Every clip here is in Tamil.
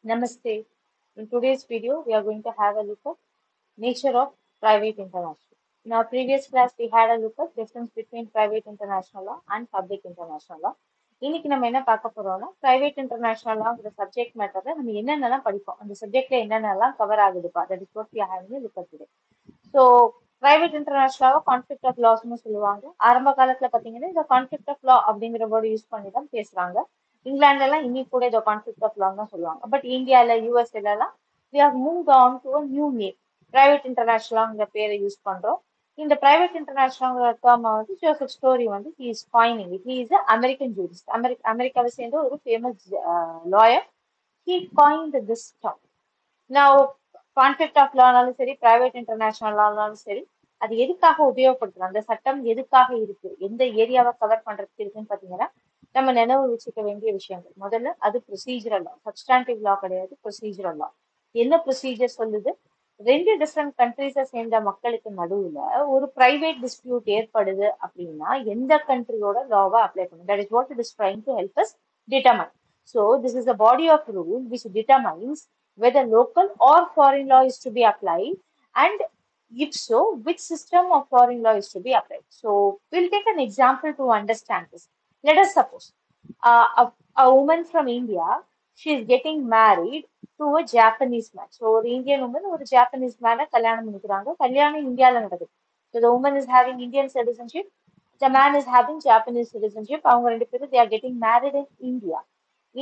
Namaste. In today's video, we are going to have a look at nature of private international. In our previous class, we had a look at difference between private international law and public international law. இன்னைக்கு நம்ம என்ன பார்க்க போறோம்னா பிரைவேட் இன்டர்நேஷனல் லாங்கிற சப்ஜெக்ட் மேட்டர்ல நம்ம என்னென்னலாம் படிப்போம் அந்த சப்ஜெக்ட்ல என்னென்னலாம் கவர் ஆகுதுப்பா that is what we are having look at today. So private இன்டர்நேஷனலாக கான்ஃபிளிக்ட் ஆஃப் லாஸ்னு சொல்லுவாங்க. ஆரம்ப காலத்துல பாத்தீங்கன்னா இந்த கான்ஃபிளிக்ட் ஆஃப் லா அப்படிங்கிற வேர்டு யூஸ் பண்ணி தான் பேசுறாங்க. இங்கிலாந்துல எல்லாம் இன்னைக்கு கூட இதோ கான்ஃபிளிக்ட் ஆஃப் லான்னு தான் சொல்லுவாங்க. பட் இந்தியால யூஎஸ்ஏல எல்லாம் we have moved on to a new name. Private இன்டர்நேஷனல்ங்கிற பேரை யூஸ் பண்றோம். இந்த பிரைவேட் இன்டர்நேஷனல் டேர்ம் வந்து ஜோசப் ஸ்டோரி வந்து he is coining it. He is a American jurist. அமெரிக்காவை சேர்ந்த ஒரு famous lawyer. He coined this term. Now conflict of லானாலும் சரி பிரைவேட் இன்டர்நேஷனல் லானாலும் சரி அது எதுக்காக உபயோகப்படுத்துறோம், அந்த சட்டம் எதுக்காக இருக்கு, எந்த ஏரியாவை கவர் பண்றதுக்கு இருக்குன்னு பாத்தீங்கன்னா நம்ம நினைவு வச்சுக்க வேண்டிய விஷயங்கள். முதல்ல அது ப்ரொசீஜரல் லா, சப்ஸ்டாண்டிவ் லா கிடையாது, ப்ரொசீஜரல் லா. என்ன ப்ரொசீஜர் சொல்லுது? ரெண்டு டிஃப்ரெண்ட் கண்ட்ரிஸை சேர்ந்த மக்களுக்கு நடுவுல ஒரு பிரைவேட் டிஸ்பியூட் ஏற்படுது அப்படின்னா எந்த கண்ட்ரியோட லாவை அப்ளை பண்ணும். That is what it is trying to help us determine. So this is a body of rule which determines whether local or foreign law is to be applied, and if so, which system of foreign law is to be applied. So we'll take an example to understand this. Let us suppose a woman from India, she is getting married to a Japanese man. So ஒரு இந்தியன் உமன் ஒரு ஜாப்பனீஸ் மேனை கல்யாணம் பண்ணிக்கிறாங்க. கல்யாணம் இந்தியாவில் நடக்குது. So the woman is having Indian citizenship, the man is having Japanese citizenship. அவங்க ரெண்டு பேரும் they are getting married in India.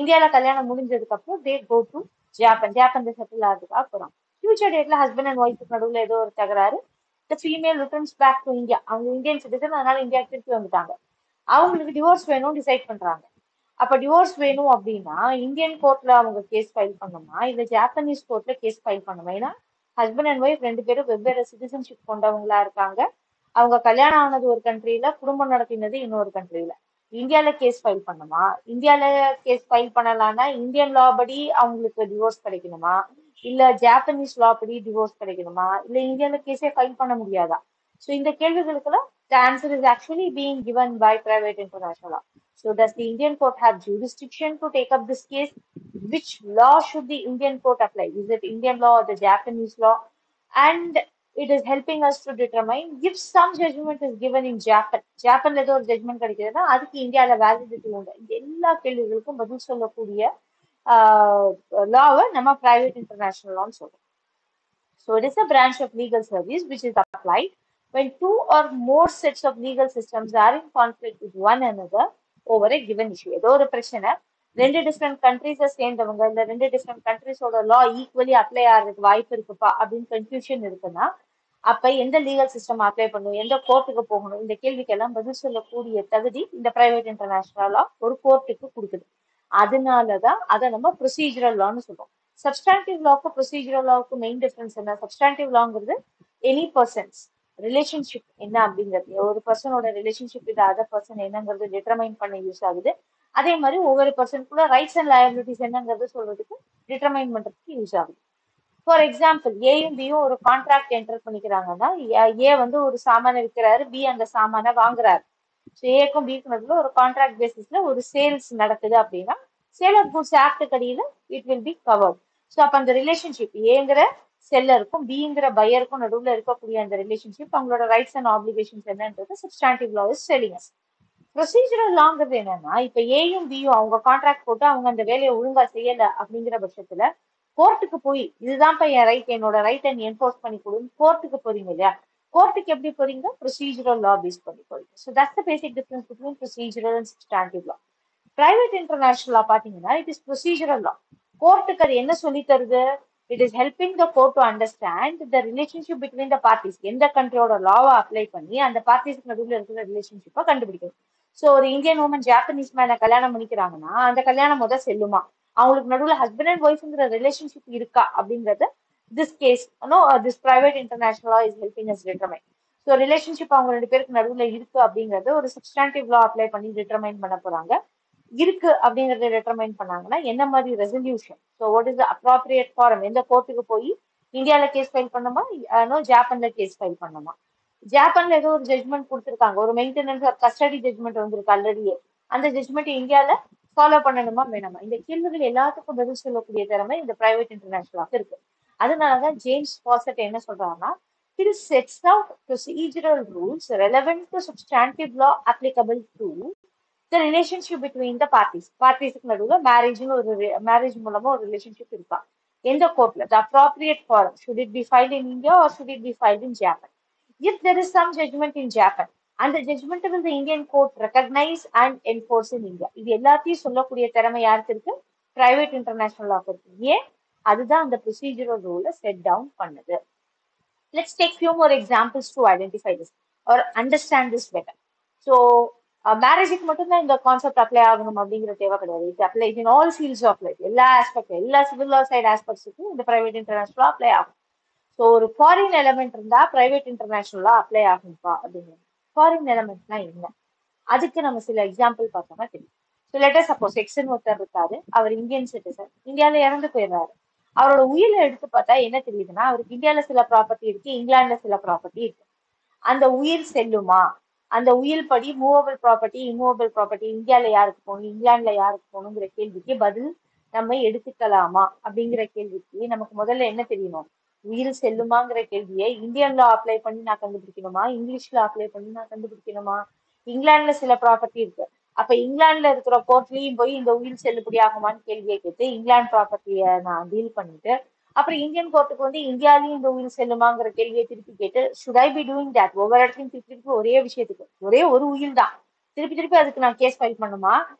இந்தியால கல்யாணம் முடிஞ்சதுக்கு அப்புறம் they go to ஜாப்பன்ல செட்டில் ஆகுறதுக்காக போறாங்க. ஃபியூச்சர் டேட்ல ஹஸ்பண்ட் அண்ட் ஒய்ஃபுக்கு நடுவுல ஏதோ ஒரு தகராறு. The female returns back to India. அவங்க இந்தியன் சிட்டிசன், அதனால இந்தியா திருப்பி வந்துட்டாங்க. அவங்களுக்கு டிவோர்ஸ் வேணும்னு டிசைட் பண்றாங்க. அப்ப டிவோர்ஸ் வேணும் அப்படின்னா இந்தியன் கோர்ட்ல அவங்க கேஸ் ஃபைல் பண்ணணுமா இல்ல ஜாப்பனீஸ் கோர்ட்ல கேஸ் ஃபைல் பண்ணணுமா? ஏன்னா ஹஸ்பண்ட் அண்ட் ஒய்ஃப் ரெண்டு பேரும் வெவ்வேறு சிட்டிசன்ஷிப் கொண்டவங்களா இருக்காங்க. அவங்க கல்யாணம் ஆனது ஒரு கண்ட்ரில, குடும்பம் நடத்தினது இன்னொரு கண்ட்ரில. இந்தியால கேஸ் ஃபைல் பண்ணுமா? இந்தியால கேஸ் ஃபைல் பண்ணலாம்னா இந்தியன் லா படி அவங்களுக்கு டிவோர்ஸ் கிடைக்கணுமா இல்ல ஜாப்பனீஸ் லா படி டிவோர்ஸ் கிடைக்கணுமா இல்ல இந்தியால கேஸே ஃபைல் பண்ண முடியாதா? ஸோ இந்த கேள்விகளுக்கெல்லாம் the answer is actually being given by private international law. So does the Indian court have jurisdiction to take up this case? Which law should the Indian court apply? Is it Indian law or the Japanese law? And it is helping us to determine if some judgment is given in ஜாப்பன்ல ஏதோ ஒரு ஜட்மெண்ட் கிடைக்குதுன்னா அதுக்கு இந்தியால வேலிடிட்டி உண்டு. இந்த எல்லா கேள்விகளுக்கும் பதில் சொல்லக்கூடிய லாவை நம்ம பிரைவேட் இன்டர்நேஷனல் லான்னு சொல்றோம். So it is a branch of legal service which is applied when two or more sets of legal systems are in conflict with one another over a given issue. ஏதோ ஒரு பிரச்சனை, ரெண்டு டிஃப்ரெண்ட் கண்ட்ரிஸை சேர்ந்தவங்க இல்ல ரெண்டு டிஃப்ரெண்ட் கண்ட்ரிஸோட லா ஈக்குவலி அப்ளை ஆகிறதுக்கு வாய்ப்பு இருக்குப்பா அப்படின்னு கன்ஃபியூஷன் இருக்குன்னா அப்ப எந்த லீகல் சிஸ்டம் அப்ளை பண்ணணும், எந்த கோர்ட்டுக்கு போகணும், இந்த கேள்விக்கெல்லாம் பதில் சொல்லக்கூடிய தகுதி இந்த பிரைவேட் இன்டர்நேஷனல் லா ஒரு கோர்ட்டுக்கு கொடுக்குது. அதனாலதான் அதை நம்ம ப்ரொசீஜரல் லான்னு சொல்றோம். சப்ஸ்டாண்டிவ் லாவுக்கும் ப்ரொசீஜரல் லாவுக்கும் மெயின் டிஃபரன்ஸ் என்ன? சப்ஸ்டாண்டிவ் லாங்கிறது எனி பர்சன்ஸ் ரிலேஷன்ஷிப் என்ன அப்படிங்கிறது, ஒரு பர்சனோட ரிலேஷன்ஷிப் வித் அதர் பர்சன் என்னங்கிறது டிட்டர்மைன் பண்ண யூஸ் ஆகுது. அதே மாதிரி ஒவ்வொரு பர்சனுக்குள்ள ரைட்ஸ் அண்ட் லயபிலிட்டிஸ் என்னங்கிறது சொல்றதுக்கு டிட்டர்மைன் பண்றதுக்கு யூஸ் ஆகுது. ஃபார் எக்ஸாம்பிள் ஏயும் பியும் ஒரு கான்ட்ராக்ட் என்டர் பண்ணிக்கிறாங்கன்னா ஏ வந்து ஒரு சாமானை விற்கிறாரு, பி அந்த சாமானை வாங்குறாரு. ஸோ ஏக்கும் பிக்கும் நடுவில் ஒரு கான்ட்ராக்ட் பேசிஸ்ல ஒரு சேல்ஸ் நடக்குது அப்படின்னா சேல் ஆஃப் குட்ஸ் ஆக்ட் அடியில it will be covered. So அப்ப அந்த ரிலேஷன்ஷிப் ஏங்கிற செல்லருக்கும் பிங்கிற பையருக்கும் நடுவில் இருக்கக்கூடிய அந்த ரிலேஷன்ஷிப் அவங்களோட ரைட்ஸ் அண்ட் ஆப்ளிகேஷன்ஸ் என்னன்றது substantive law is telling us. Procedural லாங்கிறது என்னன்னா இப்ப ஏயும் பியும் அவங்க கான்ட்ராக்ட் போட்டு அவங்க அந்த வேலையை ஒழுங்கா செய்யல அப்படிங்கிற பட்சத்துல கோர்ட்டுக்கு போய் இதுதான்ப்பா என் ரைட், என்னோட ரைட்டை நீ என்போர்ஸ் பண்ணி கொடுன்னு கோர்ட்டுக்கு போறீங்க இல்லையா? கோர்ட்டுக்கு எப்படி போறீங்க? ப்ரொசீஜரல் லா பேஸ் பண்ணி போறீங்க. So that's the basic difference between procedural and substantive law. Private international லா பாத்தீங்கன்னா இட் இஸ் ப்ரொசீஜரல் லா. கோர்ட்டுக்கு அது என்ன சொல்லி தருது? It is helping the court to understand the relationship between the parties. எந்த கண்ட்ரியோட லாவை அப்ளை பண்ணி அந்த பார்ட்டிஸ்க்கு நடுவில் இருக்கிற ரிலேஷன்ஷிப்பை கண்டுபிடிக்கணும். ஸோ ஒரு இந்தியன் உமன் ஜாப்பனீஸ் மேனை கல்யாணம் பண்ணிக்கிறாங்கன்னா அந்த கல்யாணம் முதல் செல்லுமா, அவங்களுக்கு நடுவில் ஹஸ்பண்ட் அண்ட் ஒய்ஃப்ங்கிற ரிலேஷன்ஷிப் இருக்கா அப்படிங்கறது this case this private international law is helping us determine. So relationship அவங்க ரெண்டு பேருக்கு நடுவில் இருக்கு அப்படிங்கறது ஒரு சப்ஸ்டாண்டிவ் லா அப்ளை பண்ணி டிட்டர்மைன் பண்ண போறாங்க. இருக்கு அப்படிங்கறத டிட்டர்மைன் பண்ணாங்கன்னா என்ன மாதிரி resolution, so what is the appropriate forum, எந்த கோர்ட்டுக்கு போய் இந்தியால கேஸ் ஃபைல் பண்ணுமா ஜாப்பன்ல கேஸ் ஃபைல் பண்ணுமா? ஜாப்பன்ல ஏதோ ஒரு ஜட்மெண்ட் கொடுத்துருக்காங்க, ஒரு மெயின்டெனன்ஸ் ஒரு கஸ்டடி ஜட்மெண்ட் வந்திருக்கு ஆல்ரெடியே. அந்த ஜட்மெண்ட் இந்தியால ஃபாலோ பண்ணணுமா வேணாமா? இந்த கேள்விகள் எல்லாத்துக்கும் பதில் சொல்லக்கூடிய திறமை இந்த பிரைவேட் இன்டர்நேஷனலாக இருக்கு. அதனாலதான் ஜேம்ஸ் பாசெட் என்ன சொல்றாருன்னா, it sets out procedural rules relevant to substantive law applicable to the relationship between the parties. பார்ட்டிஸ்க்கு நடுவுல மேரேஜ் மூலமா ஒரு ரிலேஷன்ஷிப் இருக்கா? எந்த கோர்ட்ல? The appropriate forum. Should it be filed in India or should it be filed in Japan? If there is some judgment in Japan, and the judgment will the Indian court recognize and enforce in India. இது எல்லாத்தையும் சொல்லக்கூடிய திறமை யாருக்கு இருக்கு? பிரைவேட் இன்டர்நேஷனல் லாக்கு இருக்கு. ஏன்? அதுதான் அந்த ப்ரொசீஜரல் ரூலை செட் டவுன் பண்ணுது. Let's take few more examples to identify this or understand this better. So, மேரேஜுக்கு மட்டும்தான் இந்த கான்செப்ட் அப்ளை ஆகணும் அப்படிங்கிற தேவை கிடையாது. இது apply in all fields of life. எல்லா ஆஸ்பெக்ட், எல்லா சிவில் லா சைட் ஆஸ்பெக்ட்ஸுக்கும் இந்த பிரைவேட் இன்டர்நேஷனலா அப்ளை ஆகும். ஸோ ஒரு ஃபாரின் எலமெண்ட் இருந்தா பிரைவேட் இன்டர்நேஷனலா அப்ளை ஆகும்பா அப்படிங்கிறது. ஃபாரின் எலமெண்ட்னா என்ன? அதுக்கு நம்ம சில எக்ஸாம்பிள் பார்த்தோம்னா தெரியும். ஸோ லெட்டர் சப்போஸ் எக்ஸ்ன்னு ஒருத்தர் இருக்காரு, அவர் இந்தியன் சிட்டிசன், இந்தியாவில இறந்து போயிடுறாரு. அவரோட உயிரை எடுத்து பார்த்தா என்ன தெரியுதுன்னா, அவருக்கு இந்தியாவில சில ப்ராப்பர்ட்டி இருக்கு, இங்கிலாந்துல சில ப்ராப்பர்ட்டி இருக்கு. அந்த உயிர் செல்லுமா? அந்த உயிர் படி மூவபிள் ப்ராப்பர்ட்டி, இம்மூவபிள் ப்ராப்பர்ட்டி இந்தியாவில யாருக்கு போகணும், இங்கிலாந்துல யாருக்கு போகணுங்கிற கேள்விக்கு பதில் நம்ம எடுத்துக்கலாமா அப்படிங்கிற கேள்விக்கு நமக்கு முதல்ல என்ன தெரியணும்? உயிர் செல்லுமாங்கிற கேள்வியை இந்தியன் லா அப்ளை பண்ணி நான் கண்டுபிடிக்கணுமா, இங்கிலீஷ்ல அப்ளை பண்ணி நான் கண்டுபிடிக்கணுமா? இங்கிலாந்துல சில ப்ராப்பர்ட்டி இருக்கு, அப்ப இங்கிலாந்துல இருக்கிற கோர்ட்லயும் போய் இந்த உயிர் செல்லுபடி ஆகுமான்னு கேள்வியை கேட்டு இங்கிலாந்து ப்ராப்பர்ட்டியை நான் டீல் பண்ணிட்டு அப்புறம் இந்தியன் கோர்ட்டுக்கு வந்து இந்தியாலையும் இந்த உயிர் செல்லுமாங்கிற கேள்வியை திருப்பி கேட்டு should I be doing that? ஒவ்வொரு இடத்துலையும் திருப்பி திருப்பி ஒரே விஷயத்துக்கு ஒரே ஒரு உயிர் தான் திருப்பி திருப்பி அதுக்கு நான் கேஸ் ஃபைல் பண்ணுமா?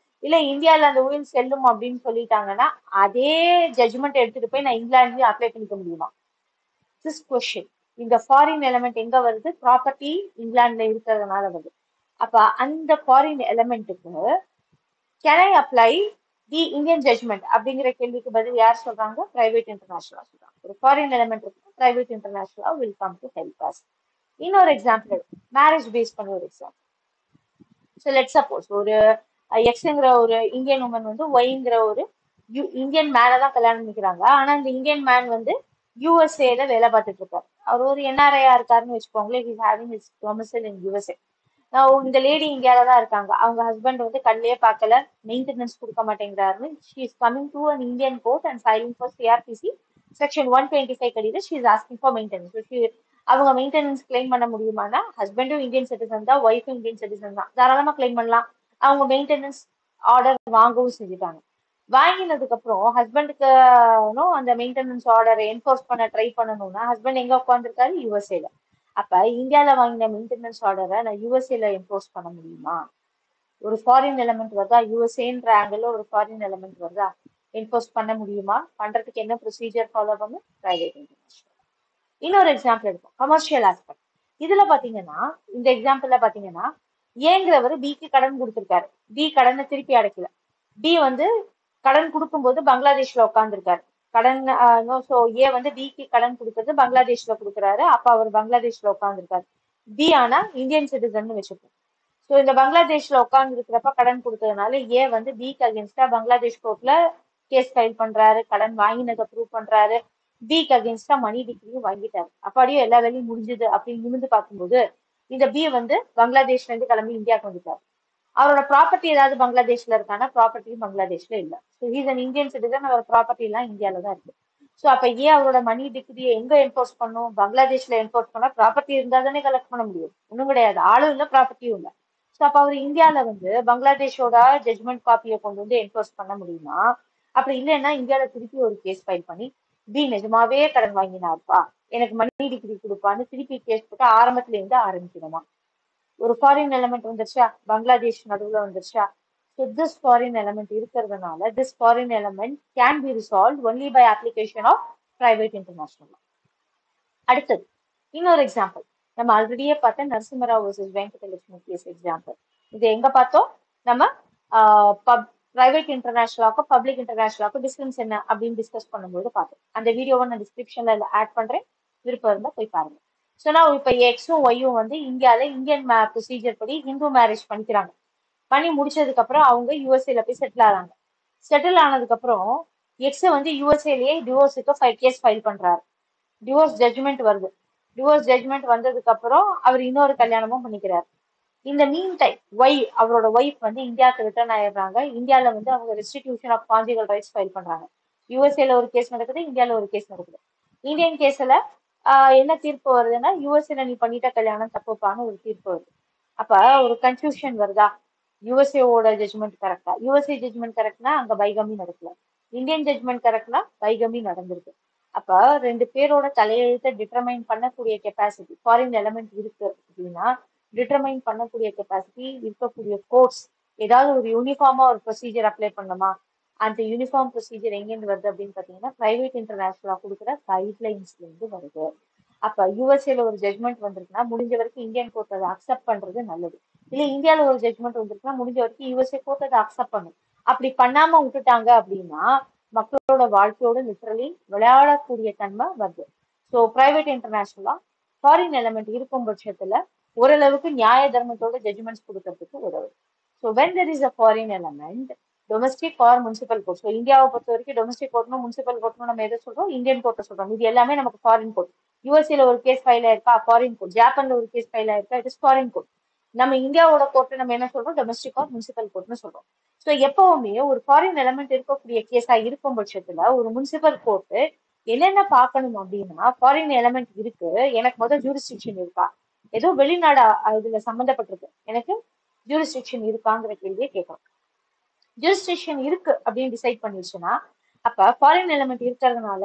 இல்ல இந்தியால அந்த உயிர் செல்லும் அப்படின்னு சொல்லிட்டாங்கன்னா அதே ஜட்ஜ்மெண்ட் எடுத்துட்டு போய் நான் இங்கிலாந்துலயும் அப்ளை பண்ணிக்க முடியுமா? This question. இந்த ஃபாரின் எலமெண்ட் எங்க வருது? ப்ராப்பர்ட்டி இங்கிலாந்துல இருக்கிறதுனால வருது. அப்ப அந்த ஃபாரின் எலமெண்ட்டுக்கு can I apply the Indian judgment அப்படிங்கிற கேள்விக்கு பதில் யார் சொல்றாங்க? பிரைவேட் இன்டர்நேஷனலா சொல்றாங்க. ஒரு ஃபாரின் எலமெண்ட் இருக்கு, பிரைவேட் இன்டர்நேஷனலா will come to help us. இன்னொரு எக்ஸாம்பிள், மேரேஜ் பேஸ் பண்ண ஒரு எக்ஸாம்பிள். ஸோ லெட் சப்போஸ் ஒரு எக்ஸ்ங்கிற ஒரு இந்தியன் உமன் வந்து ஒய்ங்கிற ஒரு இந்தியன் மேனை தான் கல்யாணம் பண்ணிக்கிறாங்க. ஆனா இந்த இந்தியன் மேன் வந்து யூஎஸ்ஏல வேலை பார்த்துட்டு இருக்காரு. அவர் ஒரு என்ஆர்ஐயா இருக்காருன்னு வச்சுக்கோங்களேன். ஹிஸ் ஹேவிங் ஹிஸ் டொமிசைல் இன் யூஎஸ்ஏ. இந்த லேடி இந்தியால தான் இருக்காங்க. அவங்க ஹஸ்பண்ட் வந்து கண்ணிலே பார்க்கல, மெயின்டெனன்ஸ் கொடுக்க மாட்டேங்கிறாருன்னு she is coming to an Indian court and filing for CrPC section 125 கடியில she is asking for maintenance. அவங்க மெயின்டெனன்ஸ் கிளைம் பண்ண முடியுமானா, ஹஸ்பண்டும் இந்தியன் சிட்டிசன் தான், ஒய்ஃபும் இந்தியன் சிட்டிசன் தான், தாராளமா கிளைம் பண்ணலாம். அவங்க மெயின்டெனன்ஸ் ஆர்டர் வாங்கவும் செஞ்சுட்டாங்க. வாங்கினதுக்கு அப்புறம் ஹஸ்பண்டுக்கு அந்த மெயின்டெனன்ஸ் ஆர்டரை என்ஃபோர்ஸ் பண்ண ட்ரை பண்ணணும்னா ஹஸ்பண்ட் எங்க உட்காந்துருக்காரு? யூஎஸ்ஏல. அப்ப இந்தியால வாங்கின மெயின்டெனன்ஸ் ஆர்டரை நான் யூஎஸ்ஏல என்ஃபோர்ஸ் பண்ண முடியுமா? ஒரு ஃபாரின் எலமெண்ட் வருதா, யூஎஸ்ஏன்ற ஆங்கிள் ஒரு ஃபாரின் எலமெண்ட் வருதா, என்ஃபோர்ஸ் பண்ண முடியுமா? பண்றதுக்கு என்ன ப்ரொசீஜர் ஃபாலோ பண்ணும்? Private international. இன்னொரு எக்ஸாம்பிள் எடுப்போம், கமர்ஷியல் ஆஸ்பெக்ட். இதுல பாத்தீங்கன்னா, இந்த எக்ஸாம்பிள்ல பாத்தீங்கன்னா, ஏங்கிறவர் பிக்கு கடன் கொடுத்திருக்காரு, பி கடனை திருப்பி அடைக்கல. பி வந்து கடன் கொடுக்கும்போது பங்களாதேஷ்ல உட்காந்துருக்காரு. கடன் ஸோ ஏ வந்து பிக்கு கடன் கொடுக்கறது பங்களாதேஷ்ல கொடுக்குறாரு. அப்ப அவர் பங்களாதேஷ்ல உட்காந்துருக்காரு. பி ஆனா இந்தியன் சிட்டிசன் வச்சுப்போம். ஸோ இந்த பங்களாதேஷ்ல உட்கார்ந்து இருக்கிறப்ப கடன் கொடுத்ததுனால ஏ வந்து பிக்கு அகேன்ஸ்டா பங்களாதேஷ் கோர்ட்ல கேஸ் ஃபைல் பண்றாரு, கடன் வாங்கினதை ப்ரூவ் பண்றாரு, பிக்கு அகேன்ஸ்டா மணி டிகிரியும் வாங்கிட்டாரு. அப்படியே எல்லா வேலையும் முடிஞ்சது அப்படின்னு நிமிந்து பார்க்கும்போது இந்த பி வந்து பங்களாதேஷ்ல இருந்து கிளம்பி இந்தியாவுக்கு வந்துட்டாரு. அவரோட ப்ராப்பர்ட்டி ஏதாவது பங்களாதேஷ்ல இருக்கானா? ப்ராப்பர்ட்டியும் பங்களாதேஷ்ல இல்ல. So he's an Indian citizen, அவரோட ப்ராப்பர்ட்டி எல்லாம் இந்தியால தான் இருக்கு. ஸோ அப்ப ஏன் அவரோட மணி டிகிரியை எங்க என்ஃபோர்ஸ் பண்ணும்? பங்களாதேஷ்ல என்ஃபோர்ஸ் பண்ணா ப்ராப்பர்ட்டி இருந்தா தானே கலெக்ட் பண்ண முடியும். ஒன்றும் கிடையாது, ஆளும் இல்லை, ப்ராப்பர்ட்டியும் இல்லை. ஸோ அப்ப அவர் இந்தியால வந்து பங்களாதேஷோட ஜட்மெண்ட் காப்பியை கொண்டு வந்து என்ஃபோர்ஸ் பண்ண முடியுமா? அப்படி இல்லைன்னா இந்தியால திருப்பி ஒரு கேஸ் ஃபைல் பண்ணி பி நிஜமாவே கடன் வாங்கினாருப்பா, எனக்கு மணி டிகிரி கொடுப்பான்னு திருப்பி கேஸ் போட்டு ஆரம்பத்துல இருந்து ஆரம்பிக்கணுமா? ஒரு ஃபாரின் எலமெண்ட் வந்துருச்சா, பங்களாதேஷ் நடுவுல வந்துருச்சா. ஸோ திஸ் ஃபாரின் எலமெண்ட் இருக்கிறதுனால this foreign element can be resolve only by application of private international. அடுத்தது இன்னொரு எக்ஸாம்பிள், நம்ம ஆல்ரெடியே பார்த்த Narasimha Rao versus Venkatalakshmi case example. இது எங்க பார்த்தோம்? நம்ம பிரைவேட் இன்டர்நேஷனலாக்கும் பப்ளிக் இன்டர்நேஷனலாக்கும் டிஃபரன்ஸ் என்ன அப்படின்னு டிஸ்கஸ் பண்ணும்போது பார்த்தோம். அந்த வீடியோவை நான் டிஸ்கிரிப்ஷன்ல ஆட் பண்றேன், விருப்பம் இருந்தா போய் பாருங்க. ஸோ நான் இப்ப எக்ஸும் ஒய்யும் வந்து இந்தியால இந்தியன் ப்ரொசீஜர் படி ஹிந்து மேரேஜ் பண்ணிக்கிறாங்க. பண்ணி முடிச்சதுக்கு அப்புறம் அவங்க யூஎஸ்ஏல போய் செட்டில் ஆகிறாங்க. செட்டில் ஆனதுக்கு அப்புறம் எக்ஸ் வந்து யூஎஸ்ஏலயே டிவோர்ஸுக்கு கேஸ் ஃபைல் பண்றாரு. டிவோர்ஸ் ஜட்ஜ்மெண்ட் வருது. டிவோர்ஸ் ஜட்ஜ்மெண்ட் வந்ததுக்கு அப்புறம் அவர் இன்னொரு கல்யாணமும் பண்ணிக்கிறார். இந்த மீன் டைம் அவரோட ஒய்ஃப் வந்து இந்தியாவுக்கு ரிட்டர்ன் ஆயிடுறாங்க. இந்தியால வந்து அவங்க restitution of conjugal rights file பண்றாங்க. யூஎஸ்ஏல ஒரு கேஸ் நடக்குது, இந்தியால ஒரு கேஸ் நடக்குது. இந்தியன் கேஸ்ல என்ன தீர்ப்பு வருதுன்னா, யூஎஸ்ஏல நீ பண்ணிட்ட கல்யாணம் தப்புப்பான்னு ஒரு தீர்ப்பு வருது. அப்ப ஒரு கன்ஃபியூஷன் வருதா? யூஎஸ்ஏவோட ஜட்ஜ்மெண்ட் கரெக்டா? யூஎஸ்ஏ ஜட்ஜ்மெண்ட் கரெக்ட்னா அங்க பைகமி நடக்கல. இந்தியன் ஜட்ஜ்மெண்ட் கரெக்ட்னா பைகமி நடந்திருக்கு. அப்ப ரெண்டு பேரோட தலையெழுத்தை டிட்டர்மைன் பண்ணக்கூடிய கெப்பாசிட்டி ஃபாரின் எலமெண்ட் இருக்கு அப்படின்னா, டிட்டர்மைன் பண்ணக்கூடிய கெப்பாசிட்டி இருக்கக்கூடிய கோர்ட்ஸ் ஏதாவது ஒரு யூனிஃபார்மா ஒரு ப்ரொசீஜர் அப்ளை பண்ணணுமா? அந்த யூனிஃபார்ம் ப்ரொசீஜர் எங்கேருந்து வருது அப்படின்னு பாத்தீங்கன்னா, பிரைவேட் இன்டர்நேஷனலா கொடுக்குற கைட்லைன்ஸ்ல இருந்து வருது. அப்ப யூஎஸ்ஏல ஒரு ஜட்மெண்ட் வந்திருக்குன்னா முடிஞ்ச வரைக்கும் இந்தியன் கோர்ட் அதை அக்செப்ட் பண்றது நல்லது. இல்ல இந்தியால ஒரு ஜட்மெண்ட் வந்திருக்குன்னா முடிஞ்ச வரைக்கும் யூஎஸ்ஏ கோர்ட் அதை அக்செப்ட் பண்ணும். அப்படி பண்ணாம விட்டுட்டாங்க அப்படின்னா மக்களோட வாழ்க்கையோட லிட்டரலி விளையாடக்கூடிய தன்மை வருது. ஸோ பிரைவேட் இன்டர்நேஷனலா ஃபாரின் எலமெண்ட் இருக்கும் பட்சத்துல ஓரளவுக்கு நியாய தர்மத்தோட ஜட்ஜ்மெண்ட்ஸ் கொடுக்கறதுக்கு உதவுது. So when there is a foreign element, domestic or municipal court. So இந்தியாவை பொறுத்த வரைக்கும் டொமஸ்டிக் கோர்ட்னும் முனிசிபல் கோர்ட்னும் நம்ம எதை சொல்றோம்? இந்தியன் கோர்ட்டை சொல்றோம். இது எல்லாமே நமக்கு ஃபாரின் கோர்ட். யூஎஸ்ஏல ஒரு கேஸ் ஃபைல் ஆயிருக்கா? Foreign court. ஜப்பான்ல ஒரு கேஸ் ஃபைல் ஆயிருக்கா? It is foreign court. நம்ம இந்தியாவோட கோர்ட் நம்ம என்ன சொல்றோம்? டொமஸ்டிக் ஆர் முனிசிபல் கோர்ட்னு சொல்றோம். ஸோ எப்பவுமே ஒரு ஃபாரின் எலமெண்ட் இருக்கக்கூடிய கேஸா இருக்கும் பட்சத்துல ஒரு முனிசிபல் கோர்ட் என்னென்ன பார்க்கணும் அப்படின்னா, ஃபாரின் எலமெண்ட் இருக்கு, எனக்கு முதல் ஜூரிஸ்டிக்ஷன் இருக்கா? ஏதோ வெளிநாடு இதுல சம்மந்தப்பட்டிருக்கு, எனக்கு ஜூரிஸ்டிக்ஷன் இருக்காங்கிற கேள்வியை கேட்கணும். ஜூரிஸ்டிக்ஷன் இருக்கு அப்படின்னு டிசைட் பண்ணிடுச்சுன்னா, அப்ப ஃபாரின் எலமெண்ட் இருக்கிறதுனால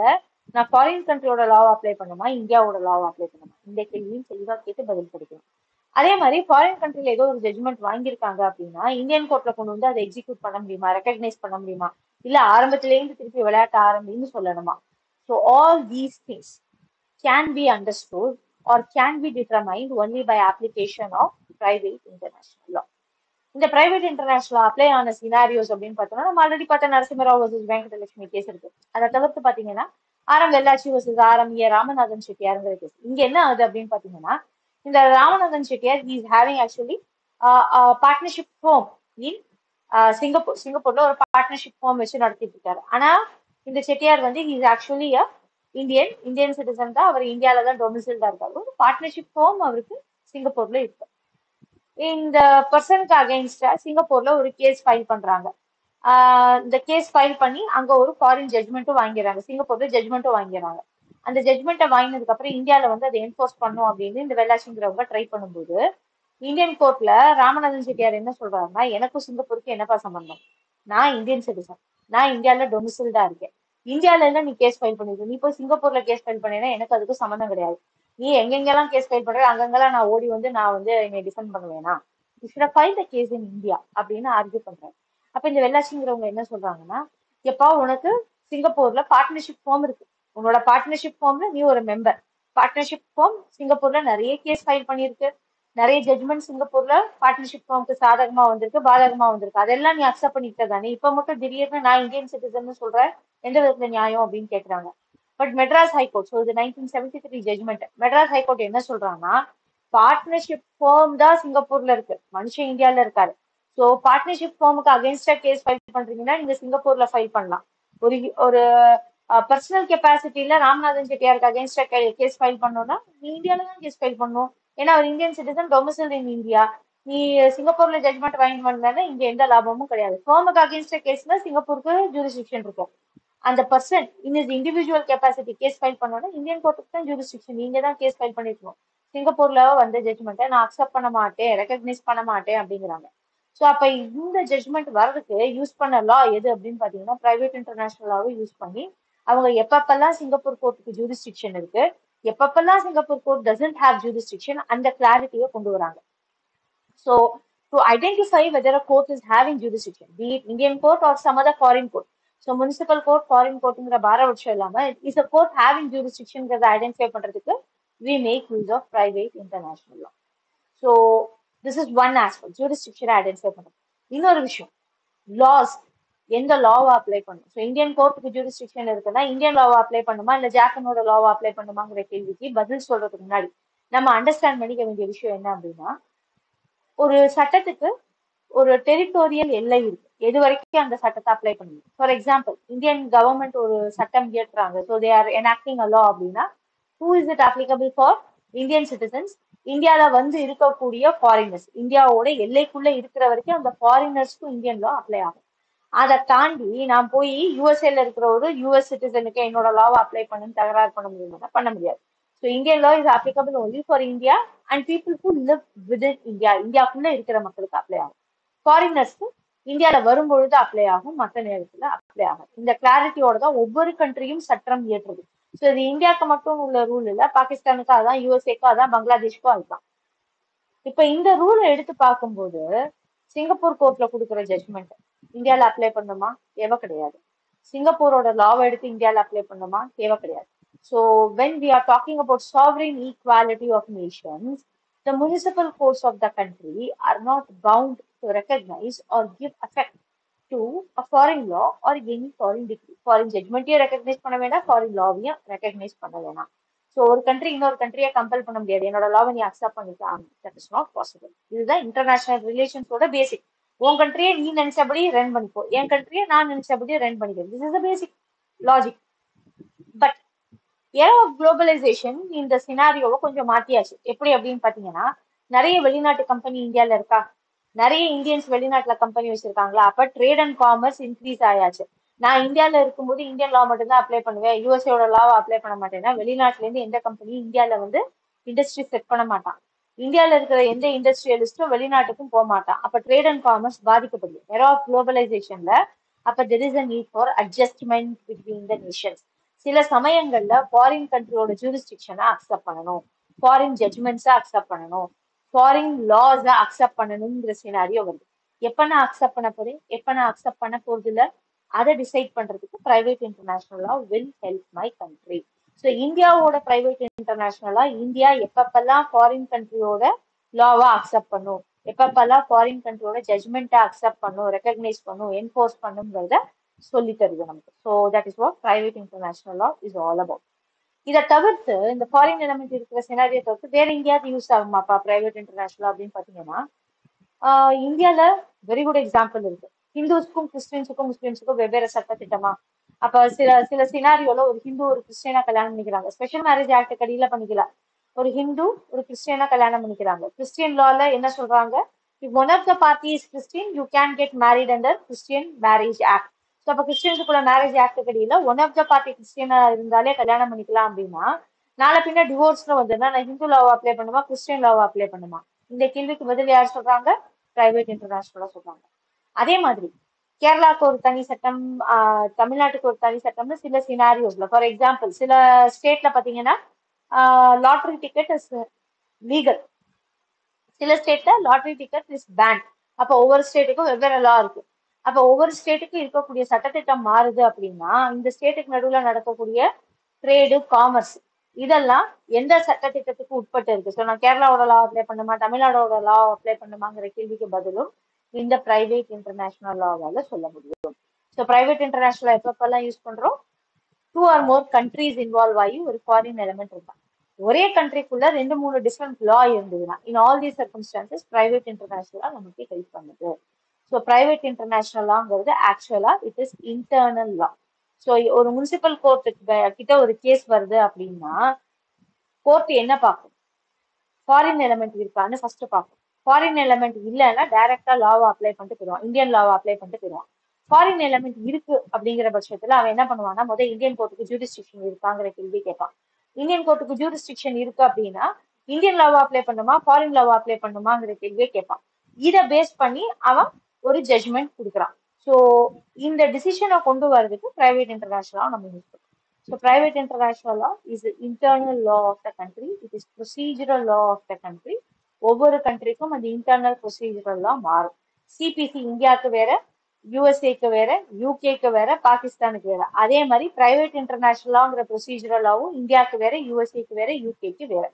நான் ஃபாரின் கண்ட்ரியோட லாவை அப்ளை பண்ணுமா, இந்தியாவோட லாவை அப்ளை பண்ணுமா? இந்த கேள்வியும் தெளிவா கேட்டு பதில் கிடைக்கணும். அதே மாதிரி ஃபாரின் கண்ட்ரில ஏதோ ஒரு ஜட்மெண்ட் வாங்கியிருக்காங்க அப்படின்னா இந்தியன் கோர்ட்ல கொண்டு வந்து அதை எக்ஸிக்யூட் பண்ண முடியுமா, ரெகக்னைஸ் பண்ண முடியுமா, இல்ல ஆரம்பத்திலேருந்து திருப்பி விளையாட்ட ஆரம்பின்னு சொல்லணுமா? So all these things can be understood or can be determined only by application of private international law. இந்த பிரைவேட் இன்டர்நேஷனல் அப்ளை ஆன சினாரியோஸ் அப்படின்னு பார்த்தோம்னா, நம்ம ஆல்ரெடி பார்த்த நரசிம்மராவ் வர்சஸ் வெங்கடலட்சுமி கேஸ் இருக்கு. அதை தவிர்த்து பாத்தீங்கன்னா ஆரம் வெள்ளாச்சி வர்சஸ் ஆரம் ஏ ராமநாதன் செட்டியாருங்கிற கேஸ். இங்க என்ன ஆகுது அப்படின்னு பாத்தீங்கன்னா, இந்த Ramanathan Chettiar is having actually partnership home in சிங்கப்பூர்ல ஒரு பார்ட்னர்ஷிப் ஹோம் வச்சு நடத்திட்டு இருக்காரு. ஆனா இந்த செட்டியார் வந்து இஸ் ஆக்சுவலி இந்தியன் சிட்டிசன் தான். அவர் இந்தியாவில தான் டொமிசைல்டா இருக்காரு. ஒரு பார்ட்னர்ஷிப் ஹோம் அவருக்கு சிங்கப்பூர்ல இருக்கு. இந்த பர்சனுக்கு அகைன்ஸ்டா சிங்கப்பூர்ல ஒரு கேஸ் ஃபைல் பண்றாங்க. இந்த கேஸ் ஃபைல் பண்ணி அங்க ஒரு ஃபாரின் ஜட்மெண்ட்டும் வாங்கிடுறாங்க, சிங்கப்பூர்ல ஜட்மெண்ட்டும் வாங்கிடுறாங்க. அந்த ஜட்மெண்ட்டை வாங்கினதுக்கு அப்புறம் இந்தியாவில வந்து அதை என்ஃபோர்ஸ் பண்ணும் அப்படின்னு இந்த வெள்ளாச்சிங்கிறவங்க ட்ரை பண்ணும்போது இந்தியன் கோர்ட்ல ராமநாதன் செட்டியார் என்ன சொல்றாருன்னா, எனக்கும் சிங்கப்பூருக்கு என்னப்பா சம்பந்தம்? நான் இந்தியன் சிட்டிசன், நான் இந்தியாவில டொமிசைல்டா இருக்கேன். இந்தியாவில எல்லாம் நீ கேஸ் ஃபைல் பண்ணிருக்க, நீ போய் சிங்கப்பூர்ல கேஸ் ஃபைல் பண்ணினா எனக்கு அதுக்கும் சம்மந்தம் கிடையாது. நீ எங்கெங்கெல்லாம் கேஸ் ஃபைல் பண்ற அங்கெங்கெல்லாம் நான் ஓடி வந்து நான் வந்து என்னை டிஃபெண்ட் பண்ணுவேனா? You should file the case in India அப்படின்னு ஆர்கியூ பண்றேன். அப்ப இந்த வெள்ளாச்சிங்கிறவங்க என்ன சொல்றாங்கன்னா, எப்பா உனக்கு சிங்கப்பூர்ல பார்ட்னர்ஷிப் ஃபார்ம் இருக்கு, உன்னோட பார்ட்னர்ஷிப் ஃபார்ம்ல நீ ஒரு மெம்பர். பார்ட்னர்ஷிப் ஃபார்ம் சிங்கப்பூர்ல நிறைய கேஸ் ஃபைல் பண்ணிருக்கு, நிறைய ஜட்மெண்ட் சிங்கப்பூர்ல பார்ட்னர்ஷிப் ஃபார்முக்கு சாதகமா வந்திருக்கு, பாதகமா வந்திருக்கு. அதெல்லாம் நீ அக்செப்ட் பண்ணிக்கிட்ட தானே? இப்ப மட்டும் திடீர்னு நான் இந்தியன் சிட்டிசன் சொல்றேன், எந்த விதத்துல நியாயம் அப்படின்னு கேக்குறாங்க. பட் மெட்ராஸ் ஹைகோர்ட், ஸோ இது 1973 ஜட்மெண்ட், மெட்ராஸ் ஹைகோர்ட் என்ன சொல்றாங்கன்னா, பார்ட்னர்ஷிப் ஃபார்ம் தான் சிங்கப்பூர்ல இருக்கு, மனுஷன் இந்தியாவில இருக்காரு. ஸோ பார்ட்னர்ஷிப் ஃபார்முக்கு அகேன்ஸ்டா கேஸ் ஃபைல் பண்றீங்கன்னா நீங்க சிங்கப்பூர்ல ஃபைல் பண்ணலாம். ஒரு ஒரு பர்சனல் கெப்பாசிட்டியில ராமநாதன் செட்டியாருக்கு அகேன்ஸ்டா கேஸ் ஃபைல் பண்ணோம்னா நீ இந்தியாவில தான் கேஸ் ஃபைல் பண்ணும். ஏன்னா அவர் Indian citizen, domicile in India. நீ சிங்கப்பூர்ல ஜட்மெண்ட் வாங்கி வந்தாலும் இங்க எந்த லாபமும் கிடையாது. ஃபார்முக்கு அகேன்ஸ்டா கேஸ்ல சிங்கப்பூருக்கு ஜூரிஸ்டிக்ஷன் இருக்கும். அந்த person in is individual capacity case file பண்ணோம்னா இந்தியன் கோர்ட்டுக்கு தான் ஜூரிஸ்டிக்ஷன், நீங்க தான் கேஸ் ஃபைல் பண்ணிருக்கணும். சிங்கப்பூர்ல வந்த ஜட்மெண்ட்டை நான் அக்செப்ட் பண்ண மாட்டேன், ரெகக்னைஸ் பண்ண மாட்டேன் அப்படிங்கிறாங்க. ஸோ அப்ப இந்த ஜட்மெண்ட் வர்றதுக்கு யூஸ் பண்ண லா எது அப்படின்னு பாத்தீங்கன்னா, பிரைவேட் இன்டர்நேஷனலாவும் யூஸ் பண்ணி அவங்க எப்பப்பெல்லாம் சிங்கப்பூர் கோர்ட்டுக்கு ஜூரிஸ்டிக்ஷன் இருக்கு, எப்பப்பெல்லாம் Singapore court doesn't have jurisdiction, அந்த கிளாரிட்டியை கொண்டு வராங்க. So to identify whether a court is having jurisdiction, be it Indian court or some other foreign court. So municipal court, foreign கோர்ட்டுங்கிற பாரபட்சம் இல்லாம இஸ் அ கோர்ட் ஹேவிங் ஜூரிஸ்டிக்ஷன்ங்கிறத ஐடென்டிஃபை பண்றதுக்கு we make use of private international law. So this is one aspect, jurisdiction identify பண்றது. இன்னொரு விஷயம், லாஸ் எந்த லாவை அப்ளை பண்ணும்? ஸோ இந்தியன் கோர்ட்டுக்கு ஜூரிஸ்டிக்ஷன் இருக்குன்னா இந்தியன் லாவை அப்ளை பண்ணுமா இல்ல ஜாப்பனோட லாவை அப்ளை பண்ணுமாங்கிற கேள்விக்கு பதில் சொல்றதுக்கு முன்னாடி நம்ம அண்டர்ஸ்டாண்ட் பண்ணிக்க வேண்டிய விஷயம் என்ன அப்படின்னா, ஒரு சட்டத்துக்கு ஒரு டெரிட்டோரியல் எல்லை இருக்கு, எது வரைக்கும் அந்த சட்டத்தை அப்ளை பண்ணணும். ஃபார் எக்ஸாம்பிள் இந்தியன் கவர்மெண்ட் ஒரு சட்டம் இயற்றுறாங்க, ஸோ தே ஆர் எனாக்டிங் அ லா அப்படின்னா, who is it applicable for? Indian citizens. இந்தியால வந்து இருக்கக்கூடிய ஃபாரினர்ஸ், இந்தியாவோட எல்லைக்குள்ள இருக்கிற வரைக்கும் அந்த ஃபாரினர்ஸ்க்கும் இந்தியன் லா அப்ளை ஆகும். அதை தாண்டி நான் போய் யூஎஸ்ஏல இருக்கிற ஒரு யூஎஸ் சிட்டிசனுக்கு என்னோட லாவை அப்ளை பண்ணுன்னு தகராறு பண்ண முடியுமா? பண்ண முடியாது. So Indian law is applicable only for India and people who live within India. இந்தியாக்குள்ள இருக்கிற மக்களுக்கு அப்ளை ஆகும். ஃபாரினர்ஸ்க்கு இந்தியால வரும்பொழுது அப்ளை ஆகும், மற்ற நேரத்துல அப்ளை ஆகும். இந்த கிளாரிட்டியோட தான் ஒவ்வொரு கண்ட்ரியும் சட்டம் இயற்றுது. ஸோ இது இந்தியாவுக்கு மட்டும் உள்ள ரூல் இல்ல, பாகிஸ்தானுக்கும் அதான், யூஎஸ்ஏக்கும் அதான், பங்களாதேஷ்க்கும் அதுதான். இப்ப இந்த ரூலை எடுத்து பார்க்கும்போது சிங்கப்பூர் கோர்ட்ல கொடுக்குற ஜட்மெண்ட் இந்தியால அப்ளை பண்ணுமா? தேவை கிடையாது. சிங்கப்பூரோட லாவை எடுத்து இந்தியால அப்ளை பண்ணுமா? தேவை கிடையாது. So when we are talking about sovereign equality of nations, the municipal courts of the country are not bound to recognize or give effect to a foreign law or any foreign decree. Foreign judgment-ஐயும் recognize பண்ண வேண்டாம், foreign law-வையும் recognize பண்ண வேணாம். ஸோ ஒரு கண்ட்ரி இன்னொரு கண்ட்ரியை கம்பல் பண்ண முடியாது, என்னோட லாவை நீ அக்செப்ட் பண்ணிக்கலாம். That is not possible. இதுதான் இன்டர்நேஷனல் ரிலேஷன்ஸோட பேசிக். உன் கண்ட்ரியை நீ நினைச்சபடி ரன் பண்ணிப்போ, என் கண்ட்ரியை நான் நினைச்சபடி ரன் பண்ணிக்கிறேன். This is the basic logic. But era of globalization இந்த சினாரியோவை கொஞ்சம் மாத்தியாச்சு. எப்படி அப்படின்னு பாத்தீங்கன்னா, நிறைய வெளிநாட்டு கம்பெனி இந்தியால இருக்கா, நிறைய இந்தியன்ஸ் வெளிநாட்டுல கம்பெனி வச்சிருக்காங்களா, அப்ப ட்ரேட் அண்ட் காமர்ஸ் இன்க்ரீஸ் ஆயாச்சு. நான் இந்தியால இருக்கும்போது இந்தியன் லா மட்டும் தான் அப்ளை பண்ணுவேன், யூஎஸ்ஏட லாவை அப்ளை பண்ண மாட்டேன்னா வெளிநாட்டுல இருந்து எந்த கம்பெனியும் இந்தியால வந்து இண்டஸ்ட்ரி செட் பண்ண மாட்டான். இந்தியால இருக்கிற எந்த இண்டஸ்ட்ரியலிஸ்டும் வெளிநாட்டுக்கும் போக மாட்டான். அப்ப ட்ரேட் அண்ட் காமர்ஸ் பாதிக்கப்படுது ஏரோ ஆஃப் குளோபலைசேஷன்ல. அப்ப there is a need for adjustment between the Nations. சில சமயங்கள்ல ஃபாரின் கண்ட்ரியோட ஜூரிஸ்டிக்ஷனை அக்செப்ட் பண்ணணும், ஃபாரின் ஜட்மெண்ட்ஸை அக்செப்ட் பண்ணணும், ஃபாரின் லாஸை அக்செப்ட் பண்ணணுங்கிற சினாரியோ வருது. எப்ப நான் அக்செப்ட் பண்ண போறேன், எப்ப நான் அக்செப்ட் பண்ண போறது இல்ல, அதை டிசைட் பண்றதுக்கு private international law will help my country. So இந்தியாவோட பிரைவேட் இன்டர்நேஷனல் லா இந்தியா எப்பப்பெல்லாம் ஃபாரின் கண்ட்ரியோட லாவா அக்செப்ட் பண்ணும், எப்பப்பெல்லாம் ஃபாரின் கண்ட்ரியோட ஜட்மெண்ட்டை அக்செப்ட் பண்ணும், ரெகக்னைஸ் பண்ணும், என்ஃபோர்ஸ் பண்ணுங்கிறத சொல்லி தருது நமக்கு. So that is what private international law is all about. இதை தவிர்த்து இந்த ஃபாரின் எலமெண்ட் இருக்கிற சினாரியை தவிர்த்து வேற எங்கேயாவது யூஸ் ஆகுமாப்பா பிரைவேட் இன்டர்நேஷனல் அப்படின்னு பாத்தீங்கன்னா, இந்தியால வெரி குட் எக்ஸாம்பிள் இருக்கு. ஹிந்துஸ்க்கும் கிறிஸ்டின்ஸுக்கும் முஸ்லிம்ஸுக்கும் வெவ்வேறு சட்ட திட்டமா? அப்ப சில சில சினாரியோல ஒரு ஹிந்து ஒரு கிறிஸ்டியனா கல்யாணம் பண்ணிக்கிறாங்க, ஸ்பெஷல் மேரேஜ் ஆக்ட் கடியில பண்ணிக்கலாம். ஒரு ஹிந்து ஒரு கிறிஸ்டியனா கல்யாணம் பண்ணிக்கிறாங்க. கிறிஸ்டியன் லால என்ன சொல்றாங்க, if one of the party is Christian, you can get married under Christian Marriage Act. So அப்போ கிறிஸ்டியன்ஸுக்குள்ள மேரேஜ் ஆக்ட் கடியில ஒன் ஆஃப் த பார்ட்டி கிறிஸ்டியனா இருந்தாலே கல்யாணம் பண்ணிக்கலாம் அப்படின்னா, நாளை பின்ன டிவோர்ஸ்ல வந்துன்னா நான் ஹிந்து லாவை அப்ளை பண்ணுமா, கிறிஸ்டியன் லாவை அப்ளை பண்ணுமா? இந்த கேள்விக்கு பதில் யார் சொல்றாங்க? பிரைவேட் இன்டர்நேஷனலா சொல்றாங்க. அதே மாதிரி கேரளாவுக்கு ஒரு தனி சட்டம், தமிழ்நாட்டுக்கு ஒரு தனி சட்டம்னு சில சினாரியோஸ்ல, ஃபார் எக்ஸாம்பிள் சில ஸ்டேட்ல பாத்தீங்கன்னா லாட்டரி டிக்கெட் இஸ் லீகல், சில ஸ்டேட்ல லாட்டரி டிக்கெட் இஸ் பேன். அப்ப ஒவ்வொரு ஸ்டேட்டுக்கும் வெவ்வேறு லா இருக்கு. அப்ப ஒவ்வொரு ஸ்டேட்டுக்கும் இருக்கக்கூடிய சட்டத்திட்டம் மாறுது அப்படின்னா, இந்த ஸ்டேட்டுக்கு நடுவுல நடக்கக்கூடிய ட்ரேடு, காமர்ஸ் இதெல்லாம் எந்த சட்டத்திட்டத்துக்கு உட்பட்டு இருக்கு? ஸோ நான் கேரளாவோட லா அப்ளை பண்ணுமா, தமிழ்நாடோட லா அப்ளை பண்ணுமாங்கிற கேள்விக்கு பதிலும் இந்த பிரைவேட் இன்டர்நேஷனல் லாவால சொல்ல முடியும். ஸோ பிரைவேட் இன்டர்நேஷனல் எப்பப்பெல்லாம் யூஸ் பண்றோம், 2 or more countries இன்வால்வ் ஆகி ஒரு ஃபாரின் எலிமெண்ட் இருக்கா, ஒரே கண்ட்ரிக்குள்ள 2-3 டிஃப்ரெண்ட் லா இருந்ததுன்னா, in all these circumstances private இன்டர்நேஷனலா நமக்கு ஹெல்ப் பண்ணுது. ஸோ பிரைவேட் இன்டர்நேஷனல் லாங்கிறது ஆக்சுவலா it is internal law. So ஒரு முனிசிபல் கோர்ட்டுக்கு கிட்ட ஒரு கேஸ் வருது அப்படின்னா, கோர்ட் என்ன பார்க்கும், ஃபாரின் எலிமெண்ட் இருக்கான்னு ஃபர்ஸ்ட் பார்க்கும். ஃபாரின் எலிமெண்ட் இல்லைன்னா டைரக்டா லாவை அப்ளை பண்ணிட்டு போயிடுவான், இந்தியன் லாவை அப்ளை பண்ணிட்டு போயிடுவான். ஃபாரின் எலிமெண்ட் இருக்கு அப்படிங்கிற பட்சத்துல அவன் என்ன பண்ணுவான்னா, முதல் இந்தியன் கோர்ட்டுக்கு ஜூரிஸ்டிக்ஷன் இருக்காங்கிற கேள்வி கேட்பான். இந்தியன் கோர்ட்டுக்கு ஜூரிஸ்டிக்ஷன் இருக்கு அப்படின்னா இந்தியன் லாவை அப்ளை பண்ணுமா, ஃபாரின் லாவை அப்ளை பண்ணுமாங்கிற கேள்வியை கேட்பான். இதை பேஸ் பண்ணி அவன் ஒரு ஜட்ஜ்மெண்ட் கொடுக்குறான். ஸோ இந்த டிசிஷனை கொண்டு வர்றதுக்கு பிரைவேட் இன்டர்நேஷனலா நம்ம யூஸ் பண்ணுறோம். So private international law is the internal law of the country. It is procedural law of the country. ஒவ்வொரு கண்ட்ரிக்கும் அந்த இன்டர்னல் ப்ரொசீஜரல் லா மாறும். சிபிசி இந்தியாவுக்கு வேற, யூஎஸ்ஏக்கு வேற, யூகேக்கு வேற, பாகிஸ்தானுக்கு வேற. அதே மாதிரி பிரைவேட் இன்டர்நேஷனலாங்கிற ப்ரொசீஜரல் லாவும் இந்தியாவுக்கு வேற, யூஎஸ்ஏக்கு வேற, யூகேக்கு வேற.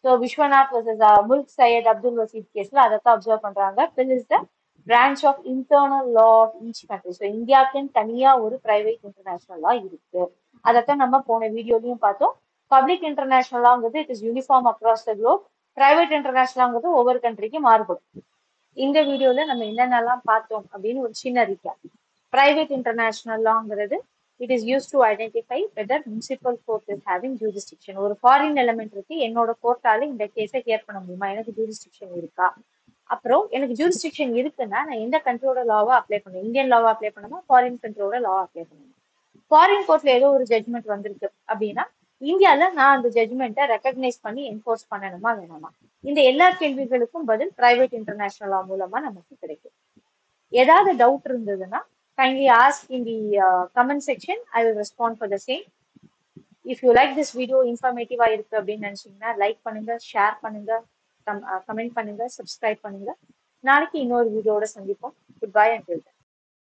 ஸோ விஸ்வநாத் வர்சஸ் முல்க் சையத் அப்துல் வசீத் கேஸ்ல அதைத்தான் அப்சர்வ் பண்றாங்க. This is the branch of internal law of each country. So இந்தியாவுக்குன்னு தனியா ஒரு பிரைவேட் இன்டர்நேஷனல் லா இருக்கு. அதைத்தான் நம்ம போன வீடியோலையும் பார்த்தோம். பப்ளிக் இன்டர்நேஷனலாங்கிறது it is uniform across the globe. Private இன்டர்நேஷனலாங்கிறது ஒவ்வொரு கண்ட்ரிக்கும் மாறுபடும். இந்த வீடியோல நம்ம என்னென்னலாம் பார்த்தோம் அப்படின்னு ஒரு சின்ன ரீகேப். பிரைவேட் இன்டர்நேஷனலாங்கிறது It is used to identify whether municipal court is having jurisdiction. ஒரு ஃபாரின் எலமெண்ட் இருக்கு, என்னோட கோர்ட்டால இந்த கேஸை ஹியர் பண்ண முடியுமா, எனக்கு ஜூரிஸ்டிக்ஷன் இருக்கா. அப்புறம் எனக்கு ஜூரிஸ்டிக்ஷன் இருக்குன்னா நான் எந்த கண்ட்ரியோட லாவா அப்ளை பண்ணுவேன், இந்தியன் லாவா அப்ளை பண்ணணுமா, ஃபாரின் கண்ட்ரியோட லாவா அப்ளை பண்ணணுமா. ஃபாரின் கோர்ட்ல ஏதோ ஒரு ஜட்மெண்ட் வந்திருக்கு அப்படின்னா இந்தியால நான் அந்த ஜட்மெண்ட்டை ரெக்கக்னைஸ் பண்ணி என்ஃபோர்ஸ் பண்ணணுமா வேணாமா. இந்த எல்லா கேள்விகளுக்கும் பதில் பிரைவேட் இன்டர்நேஷனல் லா மூலமா நமக்கு கிடைக்கும். ஏதாவது டவுட் இருந்ததுன்னா kindly ask in the comment section. I will respond for the same. If you like this video informative இருக்கு அப்படின்னு நினைச்சீங்கன்னா லைக் பண்ணுங்க, ஷேர் பண்ணுங்க, கமெண்ட் பண்ணுங்க, சப்ஸ்கிரைப் பண்ணுங்க. நாளைக்கு இன்னொரு வீடியோட சந்திப்போம். Good bye and